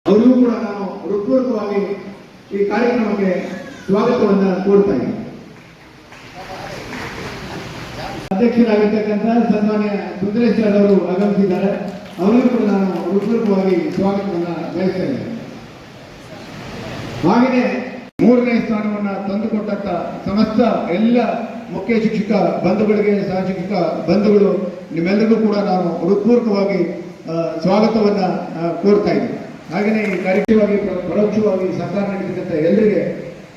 ಅವರಿಗೂ ಕೂಡ ನಾನು ಹೃತ್ಪೂರ್ವಕವಾಗಿ ಈ ಕಾರ್ಯಕ್ರಮಕ್ಕೆ ಸ್ವಾಗತವನ್ನು ಕೋರ್ತಾ ಇದ್ದೀನಿ. ಅಧ್ಯಕ್ಷರಾಗಿರ್ತಕ್ಕಂಥ ಸನ್ಮಾನ್ಯ ಸುಂದರೇಶ್ ಸರ್ ಅವರು ಆಗಮಿಸಿದ್ದಾರೆ. ಅವರಿಗೂ ಕೂಡ ನಾನು ಹೃತ್ಪೂರ್ವಕವಾಗಿ ಸ್ವಾಗತವನ್ನು ಬಯಸ್ತಾ ಇದ್ದೇನೆ. ಹಾಗೆಯೇ 3ನೇ ಸ್ಥಾನವನ್ನು ತಂದುಕೊಟ್ಟಂತ ಸಮಸ್ತ ಎಲ್ಲ ಮುಖ್ಯ ಶಿಕ್ಷಕ ಬಂಧುಗಳಿಗೆ, ಸಹ ಶಿಕ್ಷಕ ಬಂಧುಗಳು, ನಿಮ್ಮೆಲ್ಲರಿಗೂ ಕೂಡ ನಾನು ಹೃತ್ಪೂರ್ವಕವಾಗಿ ಸ್ವಾಗತವನ್ನು ಕೋರ್ತಾ ಇದ್ದೀನಿ. ಹಾಗೆಯೇ ಈ ಕಾರ್ಯಕ್ರಮವಾಗಿ ಪರೋಕ್ಷವಾಗಿ ಸಹಕಾರ ನೀಡಿರ್ತಕ್ಕಂಥ ಎಲ್ಲರಿಗೆ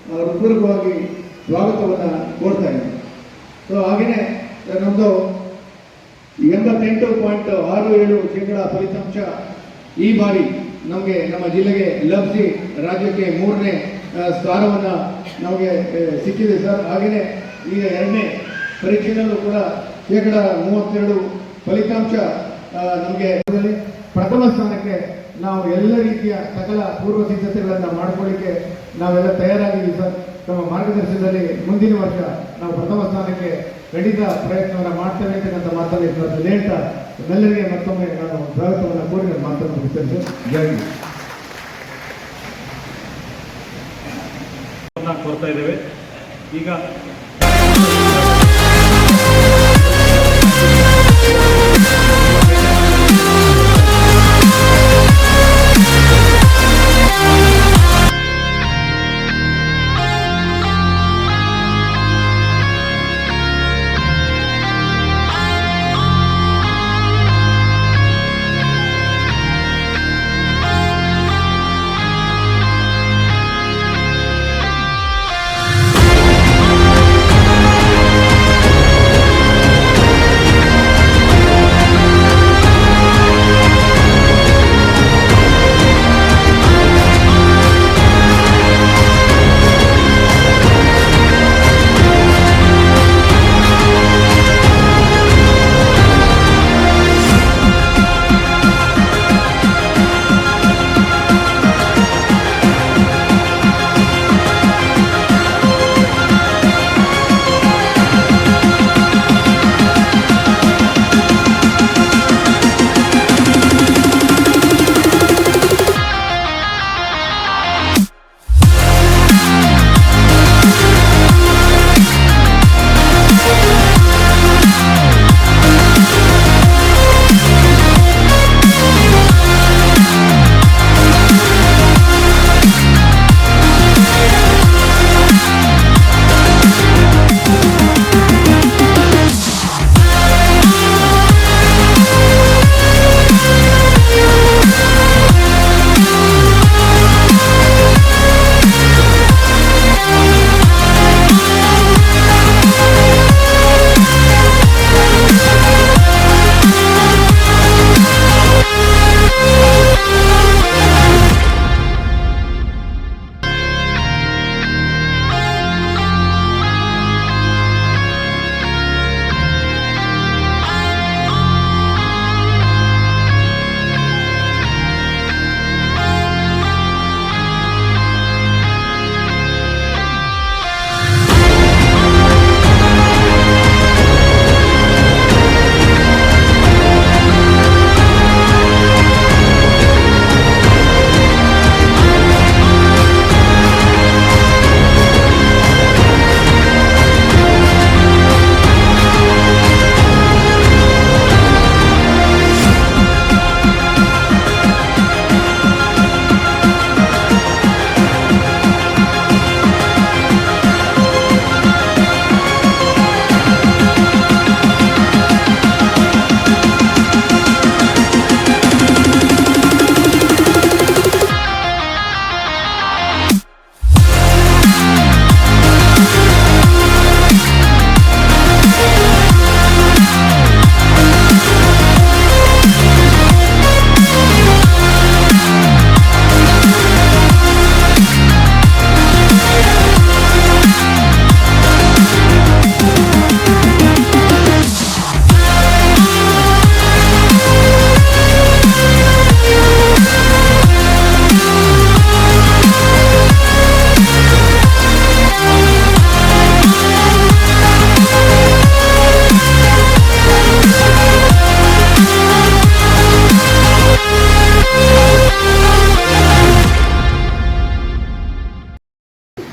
ಹೃತ್ಪೂರ್ವಕವಾಗಿ ಸ್ವಾಗತವನ್ನು ಕೋರ್ತಾ ಇದ್ದೀನಿ. ಸೊ ಹಾಗೆಯೇ ನಮ್ಮದು 88.67% ಫಲಿತಾಂಶ ಈ ಬಾರಿ ನಮಗೆ ನಮ್ಮ ಜಿಲ್ಲೆಗೆ ಲಭಿಸಿ ರಾಜ್ಯಕ್ಕೆ 3ನೇ ಸ್ಥಾನವನ್ನು ನಮಗೆ ಸಿಕ್ಕಿದೆ ಸರ್. ಹಾಗೆಯೇ ಈಗ 2ನೇ ಪರೀಕ್ಷೆಯಲ್ಲೂ ಕೂಡ 32% ಫಲಿತಾಂಶ ನಮಗೆ ಪ್ರಥಮ ಸ್ಥಾನಕ್ಕೆ ನಾವು ಎಲ್ಲ ರೀತಿಯ ಸಕಲ ಪೂರ್ವ ಸಿದ್ಧತೆಗಳನ್ನು ಮಾಡಿಕೊಳ್ಳಿಕ್ಕೆ ನಾವೆಲ್ಲ ತಯಾರಾಗಿದ್ದೀವಿ ಸರ್. ತಮ್ಮ ಮಾರ್ಗದರ್ಶನದಲ್ಲಿ ಮುಂದಿನ ವರ್ಷ ನಾವು ಪ್ರಥಮ ಸ್ಥಾನಕ್ಕೆ ಖಂಡಿತ ಪ್ರಯತ್ನವನ್ನು ಮಾಡ್ತೇವೆ ಅಂತಕ್ಕಂಥ ಮಾತನ್ನು ಹೇಳ್ತಾ ಎಲ್ಲರಿಗೆ ಮತ್ತೊಮ್ಮೆ ನಾನು ಸ್ವಾಗತವನ್ನು ಕೋರಿ ನನ್ನ ಮಾತನ್ನು ಮುಗಿಸ್ತೇನೆ ಸರ್. ಜೈ ಹಿಂದ್. ಕೋರ್ತಾ ಇದ್ದೇವೆ. ಈಗ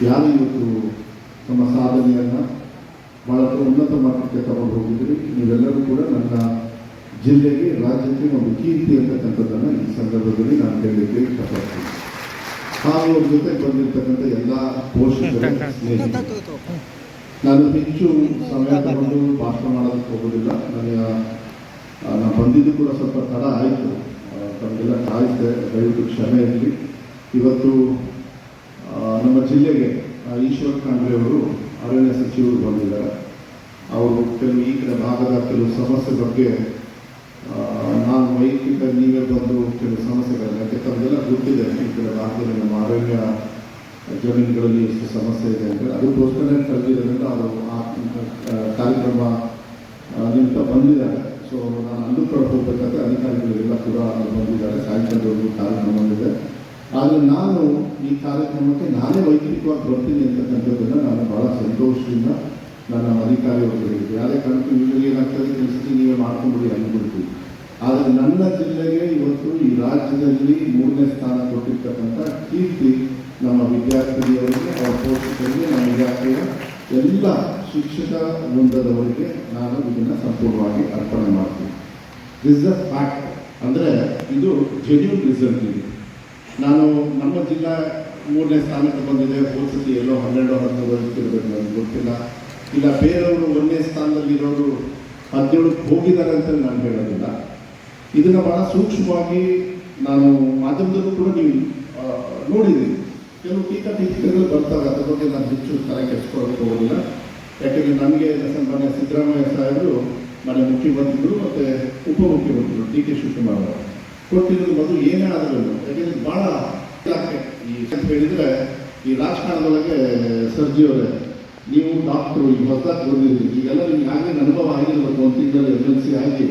ಯಾರು ಇವತ್ತು ನಮ್ಮ ಸಾಧನೆಯನ್ನು ಬಹಳ ಉನ್ನತ ಮಟ್ಟಕ್ಕೆ ತಗೊಂಡು ಹೋಗಿದ್ರಿ. ನೀವೆಲ್ಲರೂ ಕೂಡ ನನ್ನ ಜಿಲ್ಲೆಗೆ, ರಾಜ್ಯಕ್ಕೆ ಒಂದು ಕೀರ್ತಿ ಅಂತಕ್ಕಂಥದ್ದನ್ನು ಈ ಸಂದರ್ಭದಲ್ಲಿ ನಾನು ಹೇಳಲಿಕ್ಕೆ ಇಷ್ಟಪಡ್ತೀನಿ. ಹಾಗೂ ಅವ್ರ ಜೊತೆ ಬಂದಿರತಕ್ಕಂಥ ಎಲ್ಲ ಪೋಷಕರು, ಸ್ನೇಹಿತರು, ನಾನು ಹೆಚ್ಚು ಸಮಯ ತಗೊಂಡು ಭಾಷಣ ಮಾಡೋದಕ್ಕೆ ಹೋಗೋದಿಲ್ಲ. ನಾನು ಬಂದಿದ್ದು ಕೂಡ ಸ್ವಲ್ಪ ತಡ ಆಯಿತು, ತಮಗೆಲ್ಲ ಕಾಯಿಸಿದೆ, ದಯವಿಟ್ಟು ಕ್ಷಮೆ ಇರಲಿ. ಇವತ್ತು ನಮ್ಮ ಜಿಲ್ಲೆಗೆ ಈಶ್ವರ ಖಂಡ್ರೆ ಅವರು ಅರಣ್ಯ ಸಚಿವರು ಬಂದಿದ್ದಾರೆ. ಅವರು ಕೆಲವು ಈ ಕಡೆ ಭಾಗದ ಕೆಲವು ಸಮಸ್ಯೆ ಬಗ್ಗೆ ನಾನು ವೈಯಕ್ತಿಕ ನೀವೇ ಬಂದು ಕೆಲವು ಸಮಸ್ಯೆಗಳನ್ನ, ಯಾಕೆ ತಮಗೆಲ್ಲ ಗೊತ್ತಿದೆ ಈ ಕಡೆ ಭಾಗದಲ್ಲಿ ನಮ್ಮ ಅರಣ್ಯ ಜಮೀನುಗಳಲ್ಲಿ ಎಷ್ಟು ಸಮಸ್ಯೆ ಇದೆ ಅಂತ. ಅದಕ್ಕೋಸ್ಕರ ಕರೆದಿರೋದ್ರಿಂದ ಅವರು ಆ ಕಾರ್ಯಕ್ರಮ ನಿಮಿತ್ತ ಬಂದಿದ್ದಾರೆ. ಸೊ ನಾನು ಅಲ್ಲೂ ಕೂಡ ಹೋಗ್ಬೇಕಾದ್ರೆ ಅಧಿಕಾರಿಗಳೆಲ್ಲ ಕೂಡ ಬಂದಿದ್ದಾರೆ. ಸಾಯಂಕಾಲದವರೆಗೂ ಕಾರ್ಯಕ್ರಮ ಬಂದಿದೆ. ಆದರೆ ನಾನು ಈ ಕಾರ್ಯಕ್ರಮಕ್ಕೆ ನಾನೇ ವೈಯಕ್ತಿಕವಾಗಿ ಬರ್ತೀನಿ ಅಂತಕ್ಕಂಥದ್ದನ್ನು ನಾನು ಭಾಳ ಸಂತೋಷದಿಂದ ನನ್ನ ಅಧಿಕಾರಿಯವರು ಹೇಳಿದ್ದೆ. ಯಾವುದೇ ಕಾರಣಕ್ಕೂ ಯೂಶಲಿ ಏನಾಗ್ತದೆ, ಕೆಲಸಕ್ಕೆ ನೀವೇ ಮಾಡ್ಕೊಂಡ್ಬಿಡಿ ಅಂದ್ಬಿಡ್ತೀವಿ. ಆದರೆ ನನ್ನ ಜಿಲ್ಲೆಗೆ ಇವತ್ತು ಈ ರಾಜ್ಯದಲ್ಲಿ 3ನೇ ಸ್ಥಾನ ಕೊಟ್ಟಿರ್ತಕ್ಕಂಥ ಕೀರ್ತಿ ನಮ್ಮ ವಿದ್ಯಾರ್ಥಿಯವರಿಗೆ, ಅವರ ಪೋಷಕರಿಗೆ, ನಮ್ಮ ವಿದ್ಯಾರ್ಥಿಯ ಎಲ್ಲ ಶಿಕ್ಷಕ ವೃಂದದವರಿಗೆ ನಾನು ಇದನ್ನು ಸಂಪೂರ್ಣವಾಗಿ ಅರ್ಪಣೆ ಮಾಡ್ತೀನಿ. ದಿಸ್ ಅ ಫ್ಯಾಕ್ಟ್, ಅಂದರೆ ಇದು ಜೆನ್ಯೂನ್ ರಿಸಲ್ಟ್ ಇದೆ. ನಾನು ನಮ್ಮ ಜಿಲ್ಲಾ 3ನೇ ಸ್ಥಾನಕ್ಕೆ ಬಂದಿದೆ. ಹೋದ್ಸತಿ ಎಲ್ಲೋ 12-13 ಇರಬೇಕು, ನನಗೆ ಗೊತ್ತಿಲ್ಲ. ಇಲ್ಲ ಬೇರೆಯವರು 1ನೇ ಸ್ಥಾನದಲ್ಲಿರೋರು 17ಕ್ಕೆ ಹೋಗಿದ್ದಾರೆ ಅಂತ ನಾನು ಹೇಳೋದಿಲ್ಲ. ಇದನ್ನು ಭಾಳ ಸೂಕ್ಷ್ಮವಾಗಿ ನಾನು ಮಾಧ್ಯಮದಲ್ಲೂ ಕೂಡ ನೀವು ನೋಡಿದ್ದೀವಿ. ಕೆಲವು ಟೀಕೆಗಳು ಬರ್ತಾರೆ, ಅದ್ರ ಬಗ್ಗೆ ನಾನು ಹೆಚ್ಚು ತಲೆ ಕೆಡಿಸ್ಕೊಳ್ಳೋಕೆ ಹೋಗೋದಿಲ್ಲ. ಯಾಕೆಂದರೆ ನಮಗೆ ಸನ್ಮಾನ್ಯ ಸಿದ್ದರಾಮಯ್ಯ ಸಾಹೇಬರು, ಮನೆ ಮುಖ್ಯಮಂತ್ರಿಗಳು ಮತ್ತು ಉಪಮುಖ್ಯಮಂತ್ರಿಗಳು ಡಿ ಕೆ ಶಿವಕುಮಾರ್ ಅವರು ಕೊಟ್ಟಿರೋದು ಮೊದಲು ಏನೇ ಆದರೂ, ಯಾಕೆಂದರೆ ಭಾಳ ಇಲಾಖೆ ಈ ಅಂತ ಹೇಳಿದರೆ ಈ ರಾಜಕಾರಣದೊಳಗೆ ಸರ್ಜಿಯವರೇ, ನೀವು ಡಾಕ್ಟ್ರು, ಈಗ ಹೊಸದಾಗಿ ಬಂದಿದ್ದೀರಿ, ಈಗೆಲ್ಲ ನಿಮ್ಗೆ ಆಗಲೇ ಅನುಭವ ಆಗಿರಬೇಕು. 1 ತಿಂಗಳಲ್ಲಿ ಎಮರ್ಜೆನ್ಸಿ ಆಗಿ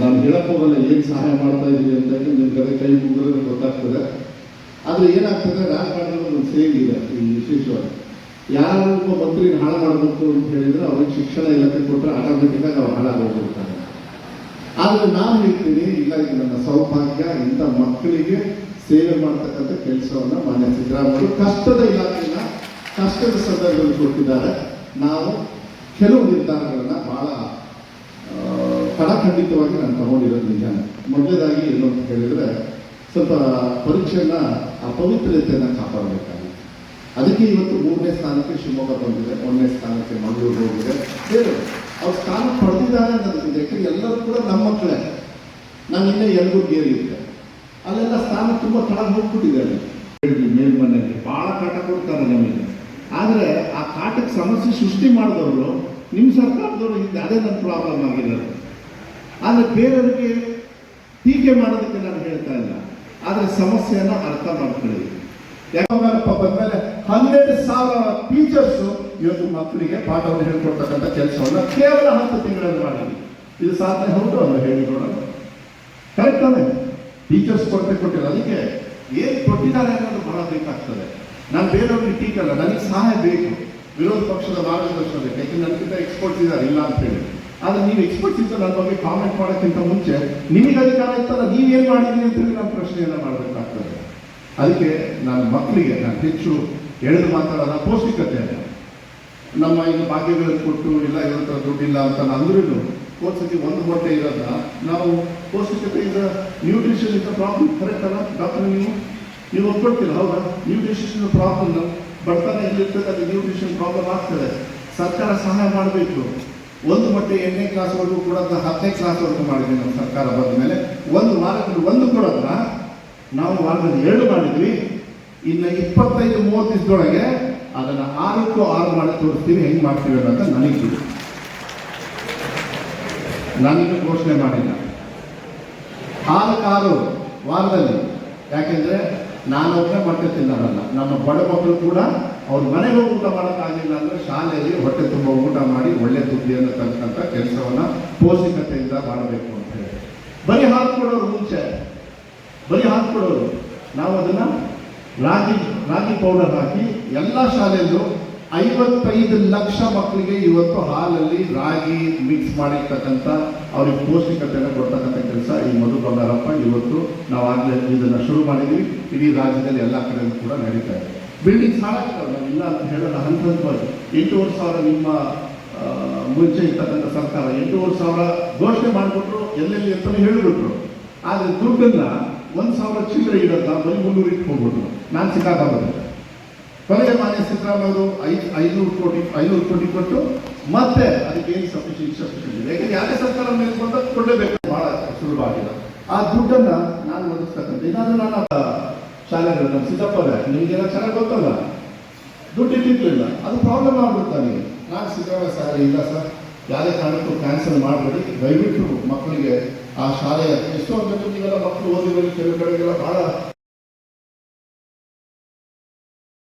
ನಾನು ಹೇಳಕ್ಕೆ ಹೋಗಲ್ಲ ಏನು ಸಹಾಯ ಮಾಡ್ತಾ ಇದ್ದೀವಿ ಅಂತ. ನಿಮ್ಮ ಕೈ ಮುಗಿದ್ರೆ ಗೊತ್ತಾಗ್ತದೆ. ಆದರೆ ಏನಾಗ್ತದೆ, ರಾಜಕಾರಣದಲ್ಲಿ ಒಂದು ಸೇಮ್ ಇದೆ ಈ ವಿಶೇಷವಾಗಿ. ಯಾರು ಒಬ್ಬ ಮಂತ್ರಿನ ಹಾಳು ಮಾಡಬೇಕು ಅಂತ ಹೇಳಿದರೆ ಅವ್ರಿಗೆ ಶಿಕ್ಷಣ ಇಲಾಖೆ ಕೊಟ್ಟರೆ ಆಟೋಮೆಟಿಕ್ಕಾಗಿ ಅವ್ರು ಹಾಳಾಗೋಗಿರ್ತಾರೆ. ಆದರೆ ನಾನು ಹೇಳ್ತೀನಿ, ಇಲ್ಲ, ಇದು ನನ್ನ ಸೌಭಾಗ್ಯ, ಇಂಥ ಮಕ್ಕಳಿಗೆ ಸೇವೆ ಮಾಡ್ತಕ್ಕಂಥ ಕೆಲಸವನ್ನು ಮಾನ್ಯ ಸಿದ್ದರಾಮಯ್ಯ ಕಷ್ಟದ ಇಲಾಖೆಯನ್ನು ಕಷ್ಟದ ಸಂದರ್ಭದಲ್ಲಿ ಕೊಟ್ಟಿದ್ದಾರೆ. ನಾವು ಕೆಲವು ನಿರ್ಧಾರಗಳನ್ನು ಭಾಳ ಕಡಖಂಡಿತವಾಗಿ ನಾನು ತಗೊಂಡಿರೋದು ನಿಜಾನೆ. ಮೊದಲೇದಾಗಿ ಏನು ಅಂತ ಹೇಳಿದರೆ, ಸ್ವಲ್ಪ ಪರೀಕ್ಷೆಯನ್ನು ಪವಿತ್ರತೆಯನ್ನು ಕಾಪಾಡಬೇಕಾಗಿದೆ. ಅದಕ್ಕೆ ಇವತ್ತು 3ನೇ ಸ್ಥಾನಕ್ಕೆ ಶಿವಮೊಗ್ಗ ಬಂದಿದೆ, 1ನೇ ಸ್ಥಾನಕ್ಕೆ ಮಂಗಳೂರು ಹೋಗಿದೆ. ಬೇರೆ ಅವ್ರು ಸ್ಥಾನ ಪಡೆದಿದ್ದಾರೆ ಅನ್ನೋದಕ್ಕಿಂತ, ಯಾಕೆಂದರೆ ಎಲ್ಲರೂ ಕೂಡ ನಮ್ಮ ಮಕ್ಕಳೇ. ನಾನು ಇನ್ನೇ ಯಲಬುರ್ಗಿಯಲ್ಲಿ ಇದ್ದೆ, ಅಲ್ಲೆಲ್ಲ ಸ್ಥಾನ ತುಂಬ ಕೆಳಗೆ ಹೋಗ್ಬಿಟ್ಟಿದ್ದಾರೆ. ಮೇಲ್ಮನೆಯಲ್ಲಿ ಭಾಳ ಕಾಟ ಕೊಡ್ತಾರೆ ನಮಗೆ. ಆದರೆ ಆ ಕಾಟಕ್ಕೆ ಸಮಸ್ಯೆ ಸೃಷ್ಟಿ ಮಾಡಿದವರು ನಿಮ್ಮ ಸರ್ಕಾರದವರು ಹಿಂದೆ, ಅದೇ ನನ್ನ ಪ್ರಾಬ್ಲಮ್ ಆಗಿರೋದು. ಆದರೆ ಬೇರೆಯವರಿಗೆ ಟೀಕೆ ಮಾಡೋದಕ್ಕೆ ನಾನು ಹೇಳ್ತಾ ಇಲ್ಲ, ಆದರೆ ಸಮಸ್ಯೆಯನ್ನು ಅರ್ಥ ಮಾಡ್ಕೊಳ್ಳಿ. ಯಾಕಂದ್ರಪ್ಪ ಬಂದಮೇಲೆ 12,000 ಟೀಚರ್ಸು ಇವತ್ತು ಮಕ್ಕಳಿಗೆ ಪಾಠವನ್ನು ಹೇಳ್ಕೊಡ್ತಕ್ಕಂಥ ಕೆಲಸವನ್ನು ಕೇವಲ 10 ತಿಂಗಳಲ್ಲಿ ಮಾಡಿದ್ವಿ. ಇದು ಸಾಧನೆ ಹೌದು ಅಲ್ಲ, ಹೇಳಿ ನೋಡೋಣ. ಕರೆಕ್ಟ್ ತಾನೆ? ಟೀಚರ್ಸ್ ಕೊಟ್ಟಿಲ್ಲ, ಅದಕ್ಕೆ ಏನು ಕೊಟ್ಟಿದ್ದಾರೆ ಅನ್ನೋದು ಬಹಳ ಬೇಕಾಗ್ತದೆ. ನಾನು ಬೇರೆಯವ್ರಿಗೆ ಟೀಕೆ ಅಲ್ಲ, ನನಗೆ ಸಹಾಯ ಬೇಕು, ವಿರೋಧ ಪಕ್ಷದ ಮಾರ್ಗದರ್ಶನ ಬೇಕು. ಯಾಕೆಂದ್ರೆ ನನಗಿಂತ ಎಕ್ಸ್ಪರ್ಟ್ಸ್ ಇದ್ದಾರೆ, ಇಲ್ಲ ಅಂತ ಹೇಳಿ. ಆದರೆ ನೀವು ಎಕ್ಸ್ಪರ್ಟ್ಸ್ ಇದ್ದರೆ ನನ್ನ ಬಗ್ಗೆ ಕಾಮೆಂಟ್ ಮಾಡೋಕ್ಕಿಂತ ಮುಂಚೆ ನಿಮಗೆ ಅಧಿಕಾರ ಇತ್ತಲ್ಲ, ನೀವೇನು ಮಾಡಿದ್ದೀರಿ ಅಂತೇಳಿ ನಾನು ಪ್ರಶ್ನೆಯನ್ನು ಮಾಡಬೇಕಾಗ್ತದೆ. ಅದಕ್ಕೆ ನಾನು ಮಕ್ಕಳಿಗೆ ನಾನು ಹೆಚ್ಚು ಎಳೆದು ಮಾತಾಡೋದ ಪೌಷ್ಟಿಕತೆಯನ್ನು. ನಮ್ಮ ಈಗ ಭಾಗ್ಯಗಳನ್ನು ಕೊಟ್ಟು ಇಲ್ಲ ಇವತ್ತು ದುಡ್ಡಿಲ್ಲ ಅಂತ ಅಂದ್ರೂ ಹೋದ್ಸತಿ 1 ಮೊಟ್ಟೆ ಇರೋದನ್ನ ನಾವು ಪೌಷ್ಟಿಕತೆ is nutrition is a problem. Correct ಅಲ್ಲ ಡಾಕ್ಟರ್? ನೀವು ಒಪ್ಕೊಳ್ತೀರ, ಹೌದಾ? ನ್ಯೂಟ್ರಿಷನ್ ಪ್ರಾಬ್ಲಮ್ ಬರ್ತಾನೆ ಎಲ್ಲಿರ್ತದೆ, ಅದು ನ್ಯೂಟ್ರಿಷನ್ ಪ್ರಾಬ್ಲಮ್ ಆಗ್ತದೆ. ಸರ್ಕಾರ ಸಹಾಯ ಮಾಡಬೇಕು. 1 ಮೊಟ್ಟೆ 8ನೇ ಕ್ಲಾಸ್ವರೆಗೂ ಕೂಡ 10ನೇ ಕ್ಲಾಸ್ವರೆಗೂ ಮಾಡಿದ್ವಿ ನಮ್ಮ ಸರ್ಕಾರ ಬಂದ ಮೇಲೆ. 1 ವಾರದಲ್ಲಿ 1 ಕೊಡೋದನ್ನ ನಾವು ವಾರದಲ್ಲಿ 2 ಮಾಡಿದ್ವಿ. ಇನ್ನು 25-30 ದಿವಸದೊಳಗೆ ಅದನ್ನು 6ಕ್ಕೂ 6 ಮಾಡಿ ತೋರಿಸ್ತೀವಿ. ಹೆಂಗೆ ಮಾಡ್ತೀವಿ ಅನ್ನೋದು ನನಗೆ ನಾನಿನ್ನೂ ಘೋಷಣೆ ಮಾಡಿಲ್ಲ. 6 ವಾರದಲ್ಲಿ. ಯಾಕೆಂದರೆ ನಾನೊಬ್ಬನೇ ಮೊಟ್ಟೆ ತಿನ್ನೋರಲ್ಲ, ನಮ್ಮ ಬಡ ಮಕ್ಕಳು ಕೂಡ ಅವ್ರ ಮನೆಗೆ ಹೋಗಿ ಊಟ ಮಾಡೋಕ್ಕಾಗಲಿಲ್ಲ ಅಂದರೆ ಶಾಲೆಯಲ್ಲಿ ಹೊಟ್ಟೆ ತುಂಬ ಊಟ ಮಾಡಿ ಒಳ್ಳೆ ಬುದ್ಧಿಯನ್ನು ತಕ್ಕಂಥ ಕೆಲಸವನ್ನು ಪೌಷ್ಟಿಕತೆಯಿಂದ ಮಾಡಬೇಕು ಅಂತ ಹೇಳಿ. ಬರೀ ಹಾಲು ಕೊಡೋರು, ಮುಂಚೆ ಬರೀ ಹಾಲು ಕೊಡೋರು, ನಾವು ಅದನ್ನು ರಾಗಿ ಪೌಡರ್ ಹಾಕಿ ಎಲ್ಲ ಶಾಲೆಯಲ್ಲೂ 55 ಲಕ್ಷ ಮಕ್ಕಳಿಗೆ ಇವತ್ತು ಹಾಲಲ್ಲಿ ರಾಗಿ ಮಿಕ್ಸ್ ಮಾಡಿರ್ತಕ್ಕಂಥ ಅವ್ರಿಗೆ ಪೌಷ್ಟಿಕತೆಯನ್ನು ಕೊಡ್ತಕ್ಕಂಥ ಕೆಲಸ ಈ ಮಧು ಬಂಗಾರಪ್ಪ ಇವತ್ತು ನಾವು ಆಗಲೇ ಇದನ್ನು ಶುರು ಮಾಡಿದ್ವಿ. ಇಡೀ ರಾಜ್ಯದಲ್ಲಿ ಎಲ್ಲ ಕಡೆಯೂ ಕೂಡ ನಡೀತಾ ಇದೆ. ಬಿಲ್ಡಿಂಗ್ಸ್ ಹಾಳಾಗಿದ್ದಾವೆ, ನಾವು ಇಲ್ಲ ಅಂತ ಹೇಳೋಣ. ಹಂತ ಹಂತವಾಗಿ 8,500 ನಿಮ್ಮ ಮುಂಚೆ ಇರ್ತಕ್ಕಂಥ ಸರ್ಕಾರ 8,500 ಘೋಷಣೆ ಮಾಡಿಬಿಟ್ರು, ಎಲ್ಲೆಲ್ಲಿ ಅಂತಲೂ ಹೇಳಿಬಿಟ್ರು. ಆದರೆ ದುಡ್ಡನ್ನ 1,000 ಚಿಲ್ಲರೆ ಇಡೋದ ಬರೀ 300 ಇಟ್ಟು ಹೋಗ್ಬಿಟ್ರು. ನಾನು ಸಿಕ್ಕಾಕಾಗುತ್ತೆ. ಕೊನೆಗೆ ಮಾನ್ಯ ಸಿದ್ದರಾಮಯ್ಯವರು 500 ಕೋಟಿ ಕೊಟ್ಟು ಮತ್ತೆ ಅದಕ್ಕೆ ಏನು ಸಫಿಷಿಯಂಟ್ ಇದೆ. ಯಾಕಂದ್ರೆ ಯಾವುದೇ ಸರ್ಕಾರ ಮೇಲೆ ಬಂದಾಗ ಕೊಡಲೇಬೇಕು, ಬಹಳ ಸುಲಭವಾಗಿದೆ. ಆ ದುಡ್ಡನ್ನ ನಾನು ಒದಗಿಸ್ತಕ್ಕಂಥ ಏನಾದರೂ ನಾನು ಶಾಲೆಗಳು ನಮ್ಮ ಸಿದ್ದಪ್ಪ ನಿಮಗೆಲ್ಲ ಚೆನ್ನಾಗಿ ಗೊತ್ತಲ್ಲ, ದುಡ್ಡು ಇಟ್ಟಿರ್ಲಿಲ್ಲ, ಅದು ಪ್ರಾಬ್ಲಮ್ ಆಗ್ಬಿಡ್ತು ನನಗೆ. ನಾನು ಸಿದ್ದರಾಮಯ್ಯ ಸರ್ ಇಲ್ಲ ಸರ್, ಯಾವುದೇ ಕಾರಣಕ್ಕೂ ಕ್ಯಾನ್ಸಲ್ ಮಾಡಬೇಡಿ, ದಯವಿಟ್ಟು ಮಕ್ಕಳಿಗೆ ಆ ಶಾಲೆಯ ಎಷ್ಟೋ ಜೊತೆ ನೀವೆಲ್ಲ ಮಕ್ಕಳು ಓದಿರೋದು ಕೆಲವು ಕಡೆಗೆಲ್ಲ ಬಹಳ